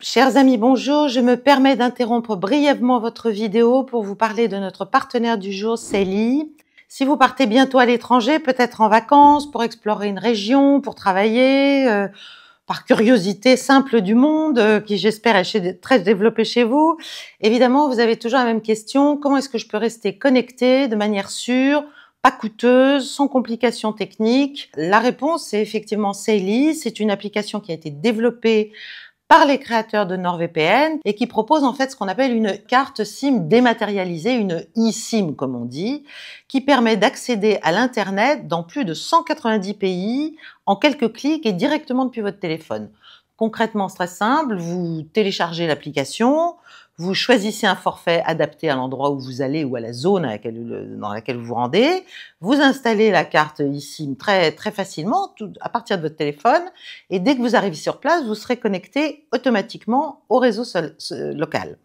Chers amis, bonjour. Je me permets d'interrompre brièvement votre vidéo pour vous parler de notre partenaire du jour, Saily. Si vous partez bientôt à l'étranger, peut-être en vacances, pour explorer une région, pour travailler, par curiosité simple du monde, qui j'espère est très développée chez vous, évidemment, vous avez toujours la même question. Comment est-ce que je peux rester connecté de manière sûre, pas coûteuse, sans complications techniques? La réponse, c'est effectivement Saily. C'est une application qui a été développée par les créateurs de NordVPN et qui propose en fait ce qu'on appelle une carte SIM dématérialisée, une eSIM comme on dit, qui permet d'accéder à l'Internet dans plus de 190 pays en quelques clics et directement depuis votre téléphone. Concrètement, c'est très simple, vous téléchargez l'application, vous choisissez un forfait adapté à l'endroit où vous allez ou à la zone dans laquelle vous vous rendez, vous installez la carte eSIM très facilement à partir de votre téléphone et dès que vous arrivez sur place, vous serez connecté automatiquement au réseau local.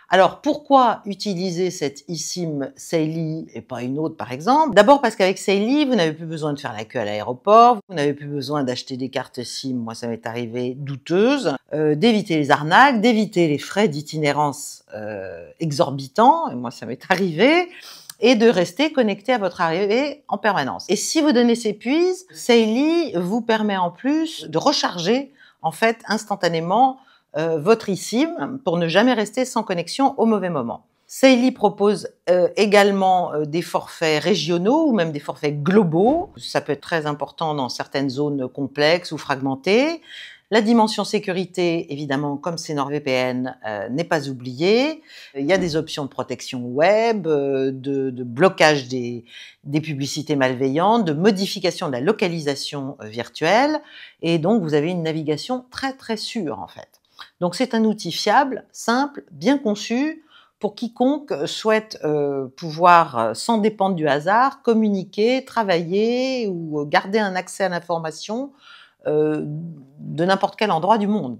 Alors, pourquoi utiliser cette eSIM Saily et pas une autre, par exemple? D'abord parce qu'avec Saily, vous n'avez plus besoin de faire la queue à l'aéroport, vous n'avez plus besoin d'acheter des cartes SIM, moi ça m'est arrivé, douteuses, d'éviter les arnaques, d'éviter les frais d'itinérance exorbitants, et moi ça m'est arrivé, et de rester connecté à votre arrivée en permanence. Et si vos données s'épuisent, Saily vous permet en plus de recharger en fait instantanément votre eSIM pour ne jamais rester sans connexion au mauvais moment. Saily propose également des forfaits régionaux ou même des forfaits globaux. Ça peut être très important dans certaines zones complexes ou fragmentées. La dimension sécurité, évidemment, comme c'est NordVPN, n'est pas oubliée. Il y a des options de protection web, de blocage des publicités malveillantes, de modification de la localisation virtuelle. Et donc, vous avez une navigation très sûre, en fait. Donc c'est un outil fiable, simple, bien conçu pour quiconque souhaite pouvoir, sans dépendre du hasard, communiquer, travailler ou garder un accès à l'information de n'importe quel endroit du monde.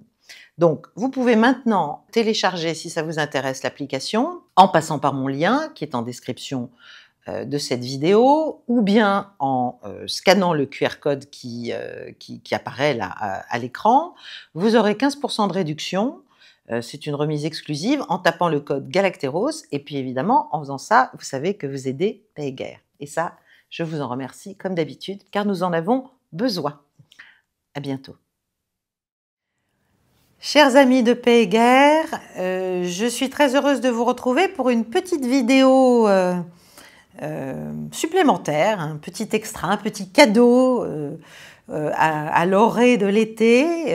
Donc vous pouvez maintenant télécharger, si ça vous intéresse, l'application en passant par mon lien qui est en description de cette vidéo, ou bien en scannant le QR code qui apparaît là à l'écran. Vous aurez 15% de réduction, c'est une remise exclusive, en tapant le code Galacteros, et puis évidemment, en faisant ça, vous savez que vous aidez PayGuerre. Et ça, je vous en remercie comme d'habitude, car nous en avons besoin. À bientôt. Chers amis de PayGuerre, je suis très heureuse de vous retrouver pour une petite vidéo supplémentaire, un petit extra, un petit cadeau à l'orée de l'été,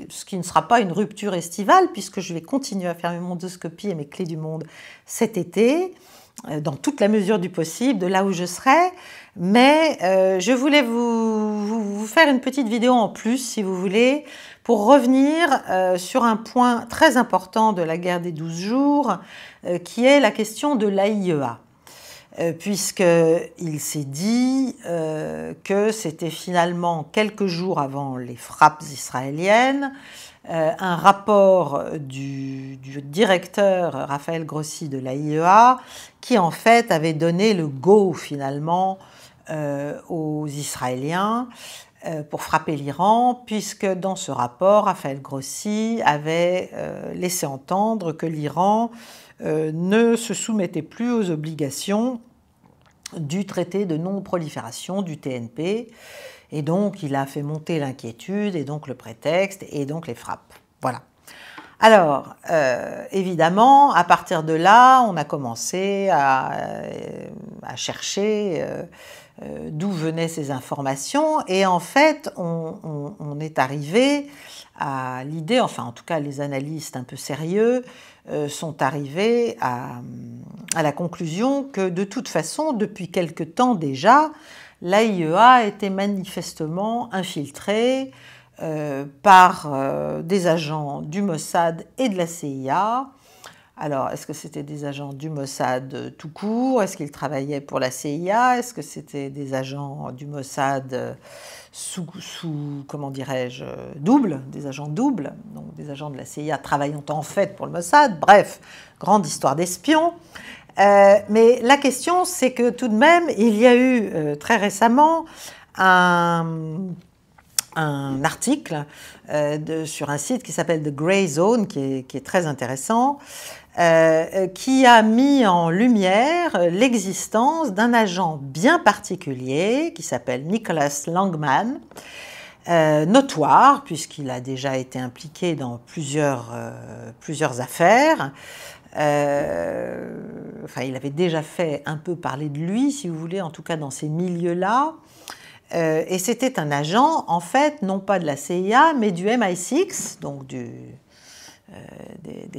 ce qui ne sera pas une rupture estivale puisque je vais continuer à faire mes mondoscopies et mes clés du monde cet été, dans toute la mesure du possible, de là où je serai. Mais je voulais vous faire une petite vidéo en plus, si vous voulez, pour revenir sur un point très important de la guerre des 12 jours, qui est la question de l'AIEA. Puisqu'il s'est dit que c'était finalement quelques jours avant les frappes israéliennes, un rapport du directeur Raphaël Grossi de l'AIEA qui en fait avait donné le go finalement aux Israéliens pour frapper l'Iran, puisque dans ce rapport, Raphaël Grossi avait laissé entendre que l'Iran ne se soumettait plus aux obligations du traité de non-prolifération, du TNP, et donc il a fait monter l'inquiétude, et donc le prétexte, et donc les frappes. Voilà. Alors, évidemment, à partir de là, on a commencé à chercher d'où venaient ces informations, et en fait, on est arrivé à l'idée, enfin en tout cas les analystes un peu sérieux, sont arrivés à la conclusion que de toute façon, depuis quelque temps déjà, l'AIEA était manifestement infiltrée par des agents du Mossad et de la CIA. Alors, est-ce que c'était des agents du Mossad tout court? Est-ce qu'ils travaillaient pour la CIA? Est-ce que c'était des agents du Mossad comment dirais-je, double, des agents doubles, donc des agents de la CIA travaillant en fait pour le Mossad? Bref, grande histoire d'espions. Mais la question, c'est que tout de même, il y a eu très récemment un un article sur un site qui s'appelle The Grey Zone, qui est très intéressant, qui a mis en lumière l'existence d'un agent bien particulier qui s'appelle Nicholas Langman, notoire puisqu'il a déjà été impliqué dans plusieurs affaires. Enfin, il avait déjà fait un peu parler de lui, si vous voulez, en tout cas dans ces milieux-là. Et c'était un agent, en fait, non pas de la CIA, mais du MI6, donc des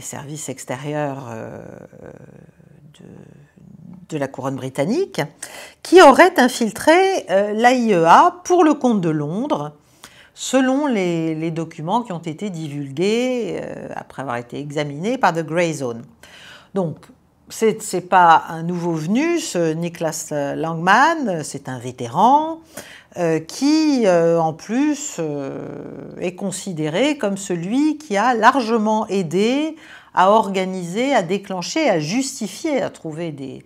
services extérieurs de la couronne britannique, qui aurait infiltré l'AIEA pour le compte de Londres, selon les documents qui ont été divulgués après avoir été examinés par The Grey Zone. Donc, c'est pas un nouveau venu, ce Nicholas Langman, c'est un vétéran qui, en plus, est considéré comme celui qui a largement aidé à organiser, à déclencher, à justifier, à trouver des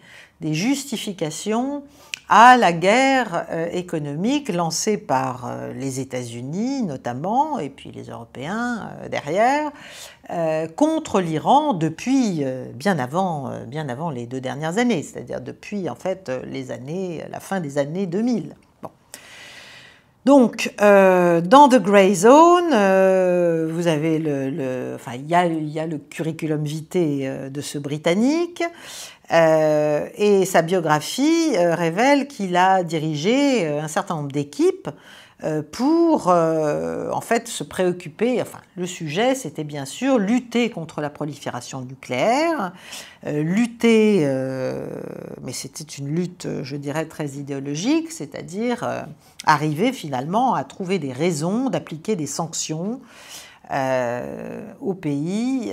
justifications à la guerre économique lancée par les États-Unis notamment, et puis les Européens derrière, contre l'Iran depuis bien avant les 2 dernières années, c'est-à-dire depuis en fait la fin des années 2000. Bon. Donc, dans The Grey Zone, vous avez il y a le curriculum vitae de ce Britannique, et sa biographie révèle qu'il a dirigé un certain nombre d'équipes pour en fait se préoccuper, enfin le sujet c'était bien sûr lutter contre la prolifération nucléaire, lutter, mais c'était une lutte je dirais très idéologique, c'est-à-dire arriver finalement à trouver des raisons d'appliquer des sanctions aux pays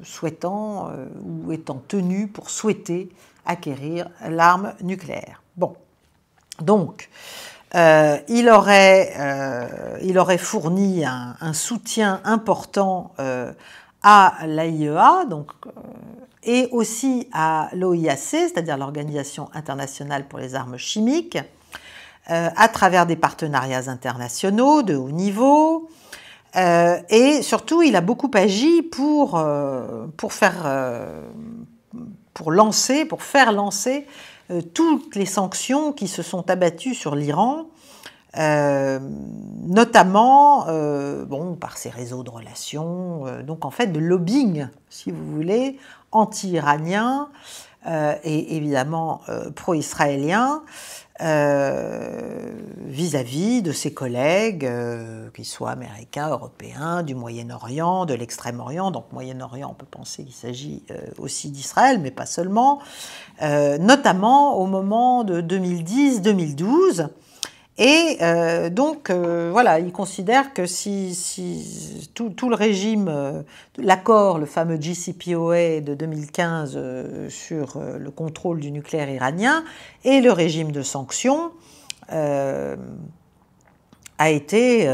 souhaitant ou étant tenus pour souhaiter acquérir l'arme nucléaire. Bon, donc il aurait fourni un soutien important à l'AIEA, donc et aussi à l'OIAC, c'est-à-dire l'Organisation internationale pour les armes chimiques, à travers des partenariats internationaux de haut niveau. Et surtout, il a beaucoup agi pour faire lancer toutes les sanctions qui se sont abattues sur l'Iran, notamment par ses réseaux de relations, donc en fait de lobbying, si vous voulez, anti-iranien et évidemment pro-israélien, vis-à-vis de ses collègues, qu'ils soient américains, européens, du Moyen-Orient, de l'Extrême-Orient. Donc Moyen-Orient, on peut penser qu'il s'agit aussi d'Israël, mais pas seulement, notamment au moment de 2010-2012. Et donc, voilà, il considère que si tout le régime, l'accord, le fameux JCPOA de 2015 sur le contrôle du nucléaire iranien et le régime de sanctions a été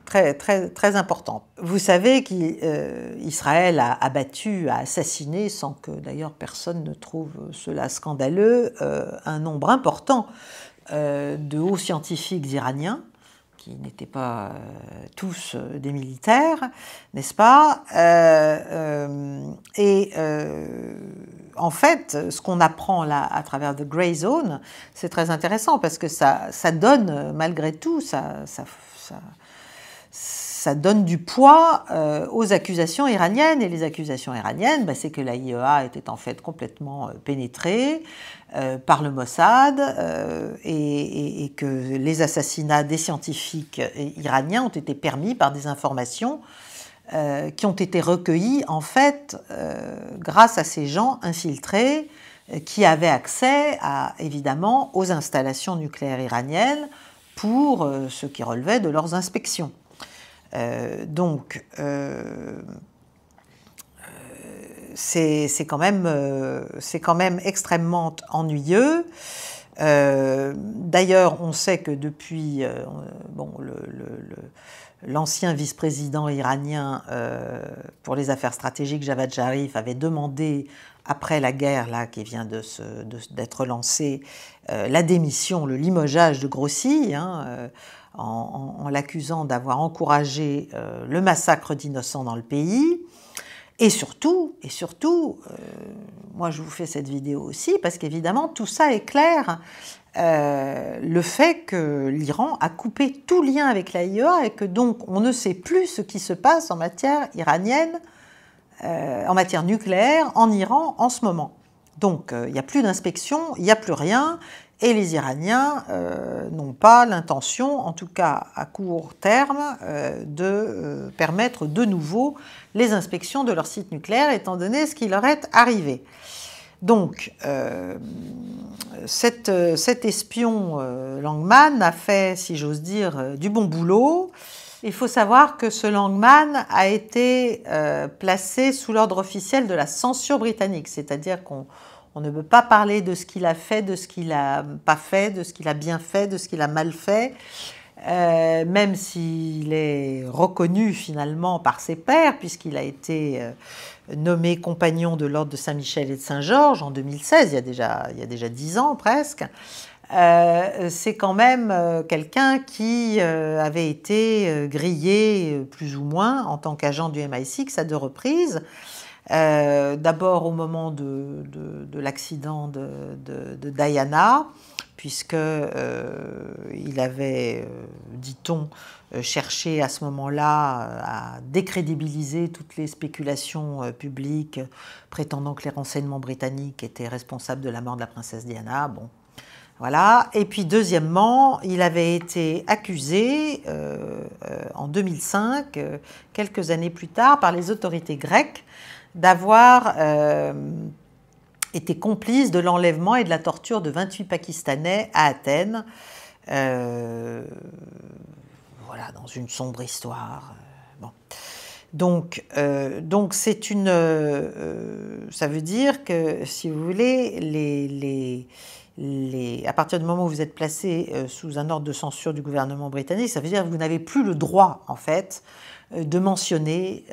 très, très, très important. Vous savez qu'Israël a abattu, a assassiné, sans que d'ailleurs personne ne trouve cela scandaleux, un nombre important de hauts scientifiques iraniens, qui n'étaient pas tous des militaires, n'est-ce pas? En fait, ce qu'on apprend là à travers The Grey Zone, c'est très intéressant parce que ça donne, malgré tout, ça donne du poids aux accusations iraniennes. Et les accusations iraniennes, c'est que l'AIEA était en fait complètement pénétrée par le Mossad et que les assassinats des scientifiques iraniens ont été permis par des informations qui ont été recueillies en fait grâce à ces gens infiltrés qui avaient accès évidemment aux installations nucléaires iraniennes pour ce qui relevait de leurs inspections. Donc, c'est quand même extrêmement ennuyeux. D'ailleurs, on sait que depuis l'ancien vice-président iranien pour les affaires stratégiques, Javad Zarif, avait demandé, après la guerre là, qui vient d'être lancée, la démission, le limogeage de Grossi, en l'accusant d'avoir encouragé le massacre d'innocents dans le pays. Et surtout, moi je vous fais cette vidéo aussi parce qu'évidemment tout ça éclaire le fait que l'Iran a coupé tout lien avec l'AIEA et que donc on ne sait plus ce qui se passe en matière iranienne, en matière nucléaire en Iran en ce moment. Donc il n'y a plus d'inspection, il n'y a plus rien. Et les Iraniens n'ont pas l'intention, en tout cas à court terme, de permettre de nouveau les inspections de leur site nucléaire, étant donné ce qui leur est arrivé. Donc, cet espion Langman a fait, si j'ose dire, du bon boulot. Il faut savoir que ce Langman a été placé sous l'ordre officiel de la censure britannique, c'est-à-dire qu'on ne peut pas parler de ce qu'il a fait, de ce qu'il n'a pas fait, de ce qu'il a bien fait, de ce qu'il a mal fait, même s'il est reconnu finalement par ses pairs, puisqu'il a été nommé compagnon de l'ordre de Saint-Michel et de Saint-Georges en 2016, il y a déjà 10 ans presque. C'est quand même quelqu'un qui avait été grillé plus ou moins en tant qu'agent du MI6 à 2 reprises. D'abord au moment de l'accident de Diana, puisque il avait, dit-on, cherché à ce moment-là à décrédibiliser toutes les spéculations publiques prétendant que les renseignements britanniques étaient responsables de la mort de la princesse Diana. Bon, voilà. Et puis deuxièmement, il avait été accusé en 2005, quelques années plus tard, par les autorités grecques d'avoir été complice de l'enlèvement et de la torture de 28 Pakistanais à Athènes. Voilà, dans une sombre histoire. Bon. Donc c'est une... ça veut dire que, si vous voulez, à partir du moment où vous êtes placé sous un ordre de censure du gouvernement britannique, ça veut dire que vous n'avez plus le droit, en fait, de mentionner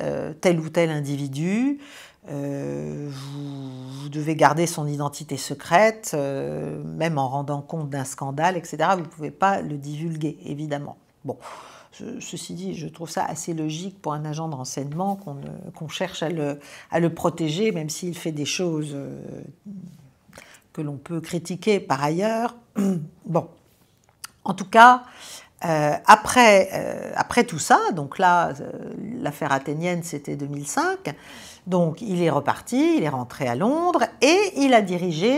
tel ou tel individu. Vous devez garder son identité secrète, même en rendant compte d'un scandale, etc. Vous ne pouvez pas le divulguer, évidemment. Bon, ceci dit, je trouve ça assez logique pour un agent de renseignement qu'on cherche à le protéger, même s'il fait des choses que l'on peut critiquer par ailleurs. Bon, en tout cas, après tout ça, donc là, l'affaire athénienne, c'était 2005, donc il est reparti, il est rentré à Londres et il a dirigé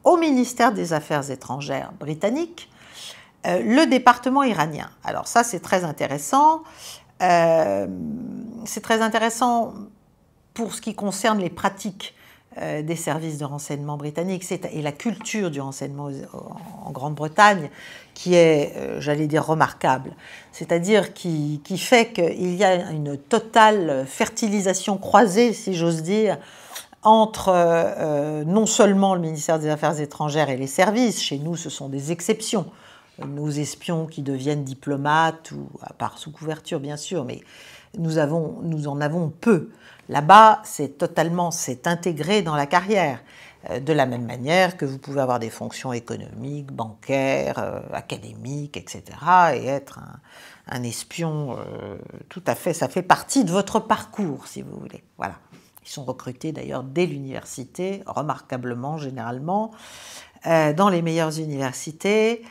au ministère des Affaires étrangères britannique le département iranien. Alors ça, c'est très intéressant. C'est très intéressant pour ce qui concerne les pratiques des services de renseignement britanniques et la culture du renseignement en Grande-Bretagne qui est, j'allais dire, remarquable. C'est-à-dire qui fait qu'il y a une totale fertilisation croisée, si j'ose dire, entre non seulement le ministère des Affaires étrangères et les services. Chez nous, ce sont des exceptions. Nos espions qui deviennent diplomates, ou à part sous couverture, bien sûr, mais nous en avons peu. Là-bas, c'est intégré dans la carrière, de la même manière que vous pouvez avoir des fonctions économiques, bancaires, académiques, etc., et être un espion tout à fait, ça fait partie de votre parcours, si vous voulez. Voilà. Ils sont recrutés d'ailleurs dès l'université, remarquablement, généralement, dans les meilleures universités.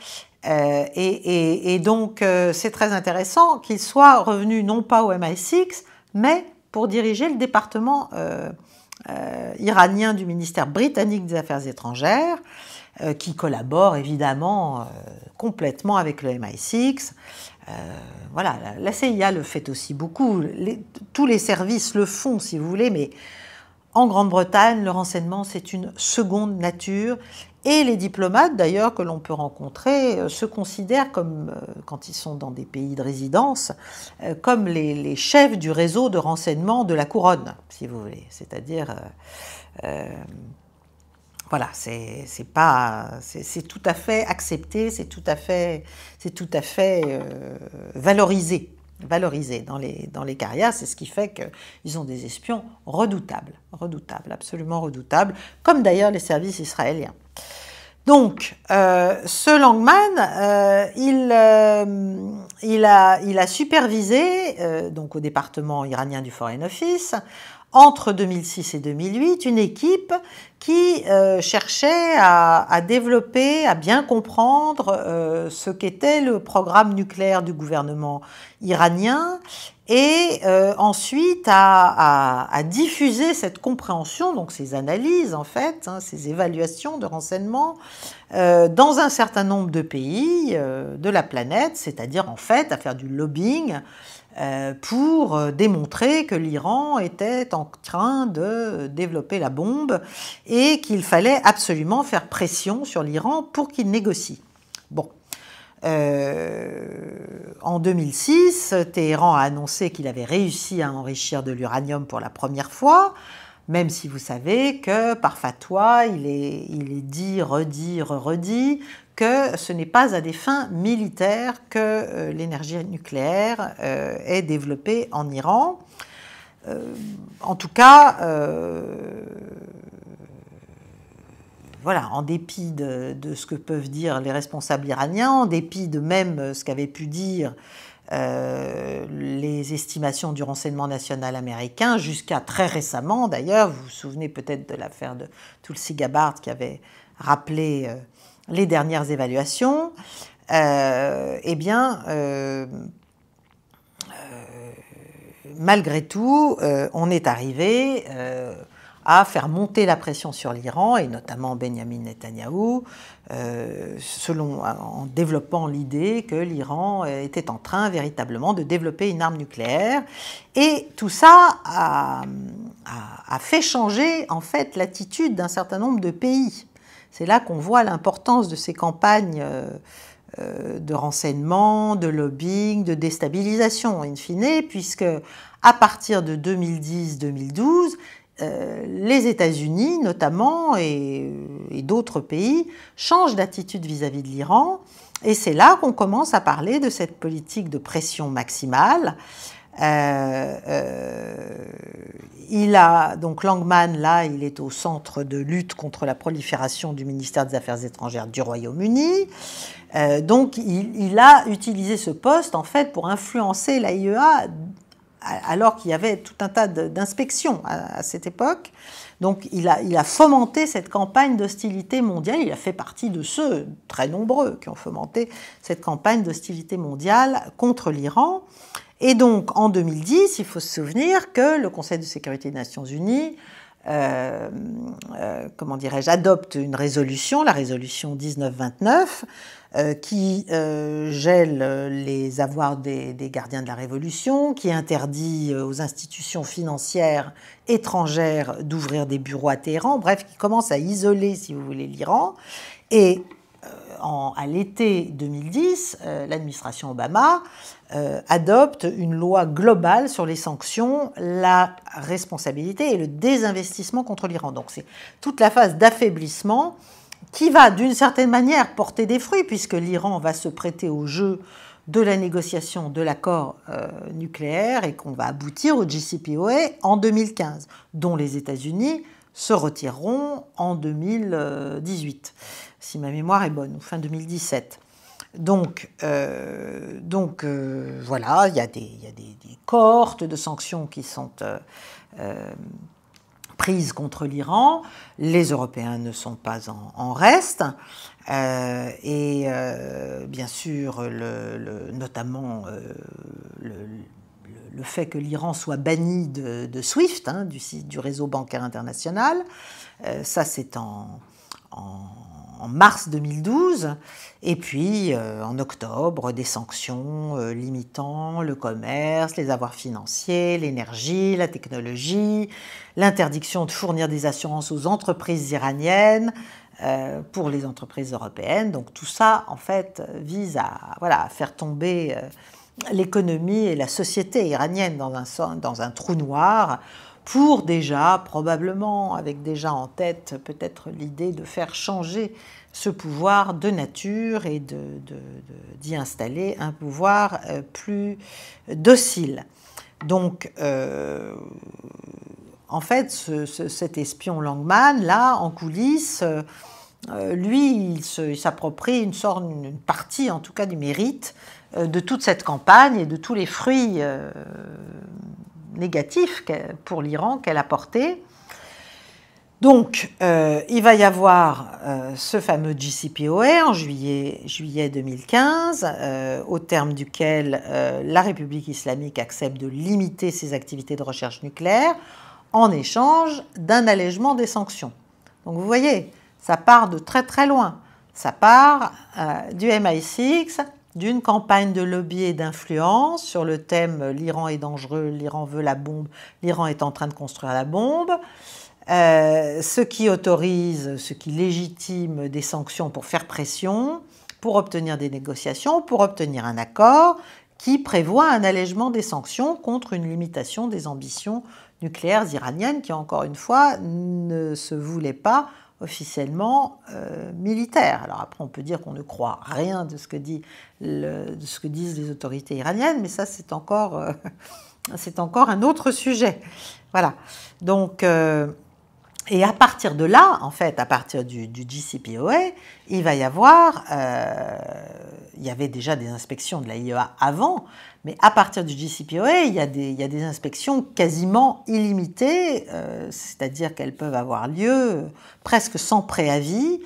Et donc, c'est très intéressant qu'ils soient revenus non pas au MI6, mais pour diriger le département iranien du ministère britannique des Affaires étrangères, qui collabore évidemment complètement avec le MI6. Voilà, la CIA le fait aussi beaucoup, tous les services le font si vous voulez, mais en Grande-Bretagne, le renseignement c'est une seconde nature. Et les diplomates, d'ailleurs, que l'on peut rencontrer, se considèrent comme, quand ils sont dans des pays de résidence, comme les chefs du réseau de renseignement de la couronne, si vous voulez. C'est-à-dire, voilà, c'est tout à fait accepté, c'est tout à fait valorisé. valorisés dans les carrières. C'est ce qui fait qu'ils ont des espions redoutables, absolument redoutables, comme d'ailleurs les services israéliens. Donc, ce Langman, il a supervisé, donc au département iranien du Foreign Office, entre 2006 et 2008, une équipe qui cherchait à développer, à bien comprendre ce qu'était le programme nucléaire du gouvernement iranien et ensuite à diffuser cette compréhension, donc ces analyses en fait, ces évaluations de renseignements dans un certain nombre de pays de la planète, c'est-à-dire en fait à faire du lobbying pour démontrer que l'Iran était en train de développer la bombe et qu'il fallait absolument faire pression sur l'Iran pour qu'il négocie. Bon. En 2006, Téhéran a annoncé qu'il avait réussi à enrichir de l'uranium pour la première fois, même si vous savez que par fatwa, il est dit, redit, que ce n'est pas à des fins militaires que l'énergie nucléaire est développée en Iran. En tout cas, voilà, en dépit de ce que peuvent dire les responsables iraniens, en dépit de même ce qu'avaient pu dire les estimations du renseignement national américain, jusqu'à très récemment d'ailleurs, vous vous souvenez peut-être de l'affaire de Tulsi Gabbard qui avait rappelé les dernières évaluations, malgré tout, on est arrivé à faire monter la pression sur l'Iran, et notamment Benyamin Netanyahou, en développant l'idée que l'Iran était en train véritablement de développer une arme nucléaire. Et tout ça a fait changer en fait l'attitude d'un certain nombre de pays. C'est là qu'on voit l'importance de ces campagnes de renseignement, de lobbying, de déstabilisation, in fine, puisque à partir de 2010-2012, les États-Unis notamment et d'autres pays changent d'attitude vis-à-vis de l'Iran, et c'est là qu'on commence à parler de cette politique de pression maximale. Donc Langman, là, il est au centre de lutte contre la prolifération du ministère des Affaires étrangères du Royaume-Uni. Donc il a utilisé ce poste en fait pour influencer l'AIEA alors qu'il y avait tout un tas d'inspections à cette époque. Donc il a fomenté cette campagne d'hostilité mondiale. Il a fait partie de ceux, très nombreux, qui ont fomenté cette campagne d'hostilité mondiale contre l'Iran. Et donc, en 2010, il faut se souvenir que le Conseil de sécurité des Nations Unies adopte une résolution, la résolution 1929, qui gèle les avoirs des gardiens de la Révolution, qui interdit aux institutions financières étrangères d'ouvrir des bureaux à Téhéran, bref, qui commence à isoler, si vous voulez, l'Iran. Et à l'été 2010, l'administration Obama adopte une loi globale sur les sanctions, la responsabilité et le désinvestissement contre l'Iran. Donc c'est toute la phase d'affaiblissement qui va d'une certaine manière porter des fruits, puisque l'Iran va se prêter au jeu de la négociation de l'accord nucléaire et qu'on va aboutir au JCPOA en 2015, dont les États-Unis se retireront en 2018, si ma mémoire est bonne, ou fin 2017. Donc voilà, il y a des cohortes de sanctions qui sont prises contre l'Iran. Les Européens ne sont pas en reste. Bien sûr, notamment le fait que l'Iran soit banni de SWIFT, du réseau bancaire international, ça c'est en mars 2012, et puis en octobre, des sanctions limitant le commerce, les avoirs financiers, l'énergie, la technologie, l'interdiction de fournir des assurances aux entreprises iraniennes pour les entreprises européennes. Donc tout ça, en fait, vise à faire tomber l'économie et la société iranienne dans un trou noir pour déjà, probablement, avec déjà en tête peut-être l'idée de faire changer ce pouvoir de nature et d'y installer un pouvoir plus docile. Donc, en fait, cet espion Langmann, là, en coulisses, lui, il s'approprie une partie, en tout cas, du mérite de toute cette campagne et de tous les fruits négatifs pour l'Iran qu'elle a portés. Donc, il va y avoir ce fameux JCPOA en juillet 2015, au terme duquel la République islamique accepte de limiter ses activités de recherche nucléaire en échange d'un allègement des sanctions. Donc, vous voyez, ça part de très très loin. Ça part du MI6, d'une campagne de lobby et d'influence sur le thème « l'Iran est dangereux, l'Iran veut la bombe, l'Iran est en train de construire la bombe », ce qui autorise, ce qui légitime des sanctions pour faire pression, pour obtenir des négociations, pour obtenir un accord qui prévoit un allègement des sanctions contre une limitation des ambitions nucléaires iraniennes qui, encore une fois, ne se voulaient pas officiellement militaire. Alors après, on peut dire qu'on ne croit rien de ce que disent les autorités iraniennes, mais ça, c'est encore un autre sujet. Voilà. Donc, et à partir de là, en fait, à partir du JCPOA, il va y avoir, il y avait déjà des inspections de la IEA avant, mais à partir du JCPOA, il y a des inspections quasiment illimitées, c'est-à-dire qu'elles peuvent avoir lieu presque sans préavis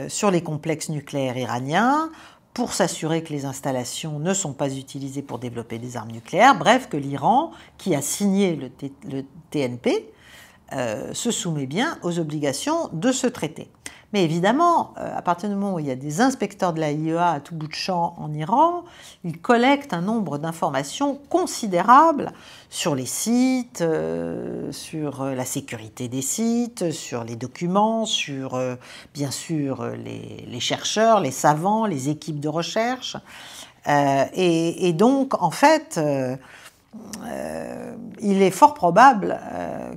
sur les complexes nucléaires iraniens, pour s'assurer que les installations ne sont pas utilisées pour développer des armes nucléaires, bref, que l'Iran, qui a signé le TNP, se soumet bien aux obligations de ce traité. Mais évidemment, à partir du moment où il y a des inspecteurs de la IEA à tout bout de champ en Iran, ils collectent un nombre d'informations considérables sur les sites, sur la sécurité des sites, sur les documents, sur bien sûr les chercheurs, les savants, les équipes de recherche. Et donc, en fait, il est fort probable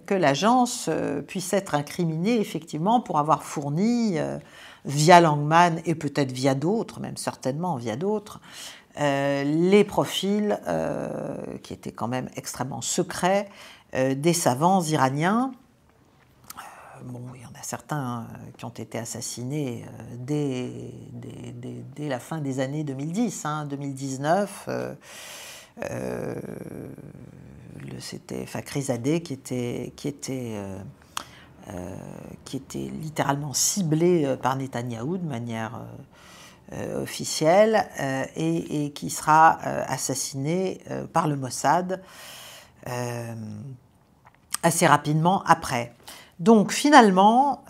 que l'agence puisse être incriminée effectivement pour avoir fourni, via Langmann et peut-être via d'autres, même certainement via d'autres, les profils qui étaient quand même extrêmement secrets des savants iraniens. Bon, il y en a certains qui ont été assassinés dès la fin des années 2010, 2019. C'était Fakhrizadeh qui était littéralement ciblé par Netanyahou de manière officielle et qui sera assassiné par le Mossad assez rapidement après. Donc finalement,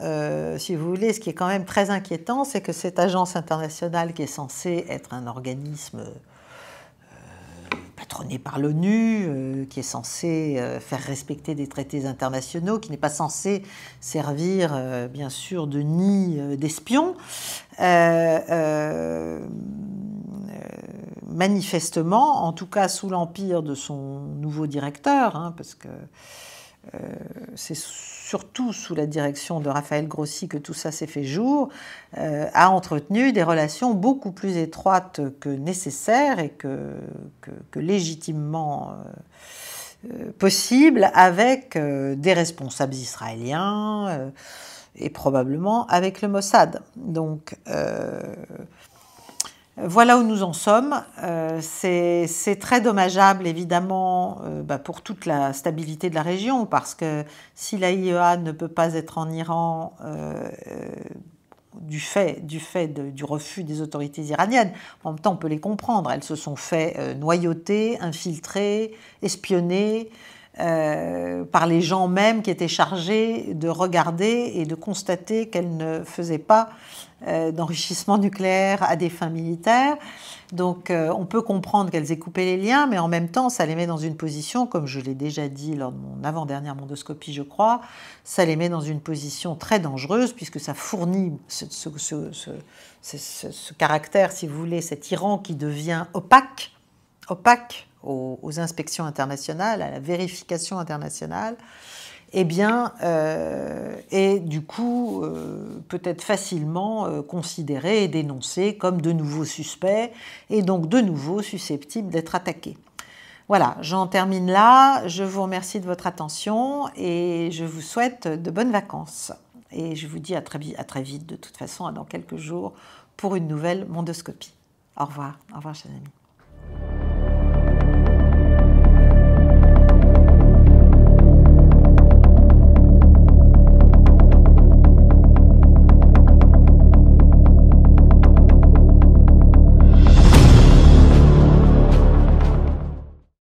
si vous voulez, ce qui est quand même très inquiétant, c'est que cette agence internationale qui est censée être un organisme patronné par l'ONU, qui est censé faire respecter des traités internationaux, qui n'est pas censé servir, bien sûr, de nid d'espions, manifestement, en tout cas sous l'empire de son nouveau directeur, parce que c'est surtout sous la direction de Raphaël Grossi que tout ça s'est fait jour, a entretenu des relations beaucoup plus étroites que nécessaires et que légitimement possibles avec des responsables israéliens et probablement avec le Mossad. Donc voilà où nous en sommes. C'est très dommageable, évidemment, pour toute la stabilité de la région, parce que si la IEA ne peut pas être en Iran du refus des autorités iraniennes, en même temps, on peut les comprendre. Elles se sont fait noyauter, infiltrer, espionner par les gens même qui étaient chargés de regarder et de constater qu'elles ne faisaient pas d'enrichissement nucléaire à des fins militaires. Donc on peut comprendre qu'elles aient coupé les liens, mais en même temps, ça les met dans une position, comme je l'ai déjà dit lors de mon avant-dernière mondoscopie, je crois, ça les met dans une position très dangereuse, puisque ça fournit ce caractère, si vous voulez, cet Iran qui devient opaque aux inspections internationales, à la vérification internationale, eh bien, est du coup peut-être facilement considéré et dénoncé comme de nouveaux suspects et donc de nouveau susceptible d'être attaqué. Voilà, j'en termine là. Je vous remercie de votre attention et je vous souhaite de bonnes vacances. Et je vous dis à très vite, de toute façon, dans quelques jours, pour une nouvelle mondoscopie. Au revoir, chers amis.